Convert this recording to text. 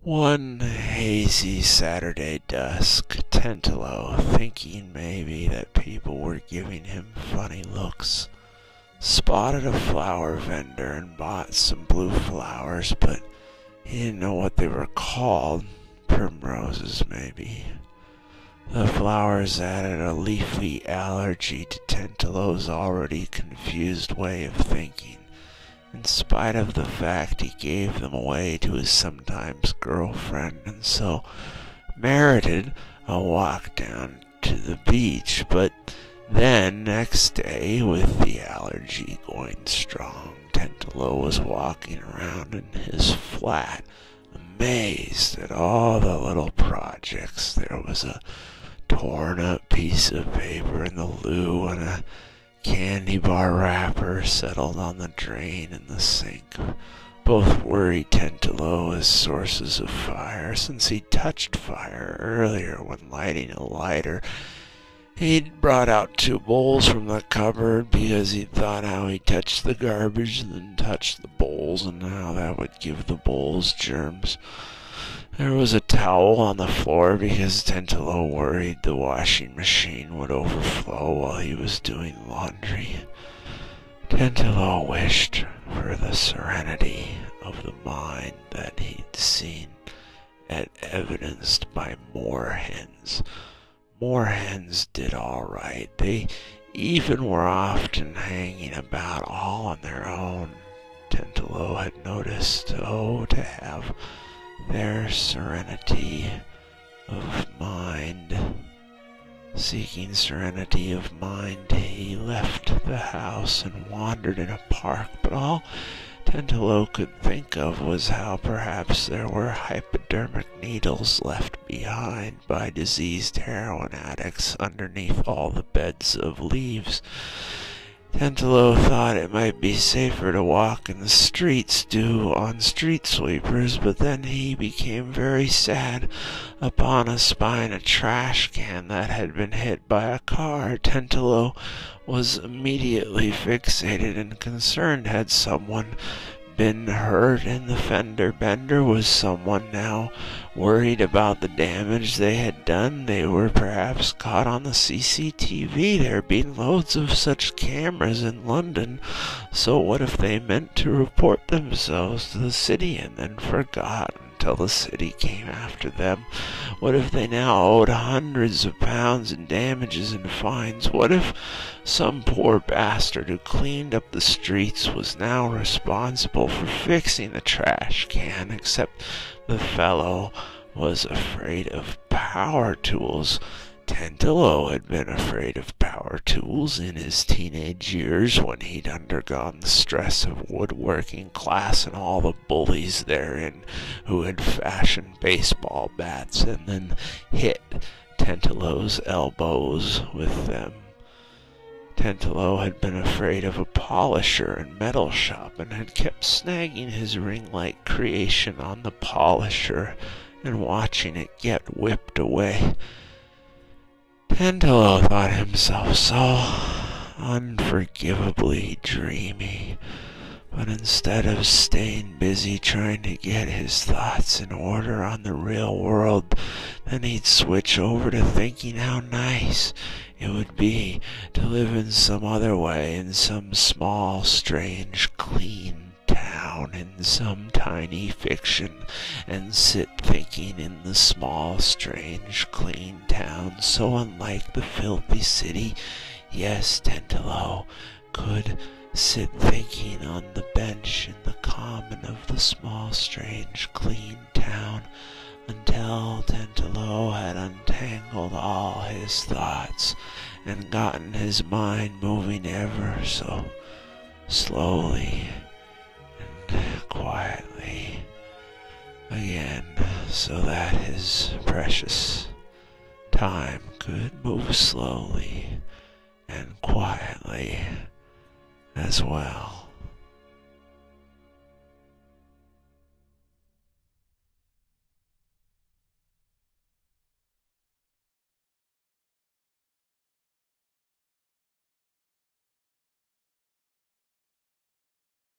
One hazy Saturday dusk, Tentelow, thinking maybe that people were giving him funny looks, spotted a flower vendor and bought some blue flowers, but he didn't know what they were called. Primroses, maybe. The flowers added a leafy allergy to Tentelow's already confused way of thinking, in spite of the fact he gave them away to his sometimes girlfriend, and so merited a walk down to the beach. But then, next day, with the allergy going strong, Tentelow was walking around in his flat, amazed at all the little projects. There was a torn-up piece of paper in the loo, and a candy bar wrapper settled on the drain in the sink. Both worried Tentelow as sources of fire, since he touched fire earlier when lighting a lighter. He'd brought out 2 bowls from the cupboard because he'd thought how he touched the garbage and then touched the bowls, and how that would give the bowls germs. There was a towel on the floor because Tentelow worried the washing machine would overflow while he was doing laundry. Tentelow wished for the serenity of the mind that he'd seen, evidenced by moorhens. Moorhens did all right. They even were often hanging about all on their own. Tentelow had noticed, to have their serenity of mind. Seeking serenity of mind, he left the house and wandered in a park, but all Tentelow could think of was how perhaps there were hypodermic needles left behind by diseased heroin addicts underneath all the beds of leaves. Tentelow thought it might be safer to walk in the streets due on street sweepers, but then he became very sad upon espying a trash can that had been hit by a car. Tentelow was immediately fixated and concerned. Had someone been hurt in the fender bender? Was someone now worried about the damage they had done? They were perhaps caught on the CCTV. There had been loads of such cameras in London, so what if they meant to report themselves to the city and then forgot until the city came after them? What if they now owed hundreds of pounds in damages and fines? What if some poor bastard who cleaned up the streets was now responsible for fixing the trash can, except the fellow was afraid of power tools? Tentelow had been afraid of power tools in his teenage years when he'd undergone the stress of woodworking class and all the bullies therein who had fashioned baseball bats and then hit Tentelow's elbows with them. Tentelow had been afraid of a polisher and metal shop, and had kept snagging his ring-like creation on the polisher and watching it get whipped away. Tentelow thought himself so unforgivably dreamy, but instead of staying busy trying to get his thoughts in order on the real world, then he'd switch over to thinking how nice it would be to live in some other way, in some small, strange, clean town, in some tiny fiction, and sit thinking in the small, strange, clean town, so unlike the filthy city. Yes, Tentelow could sit thinking on the bench in the common of the small, strange, clean town, until Tentelow had untangled all his thoughts and gotten his mind moving ever so slowly and quietly again, so that his precious time could move slowly and quietly as well.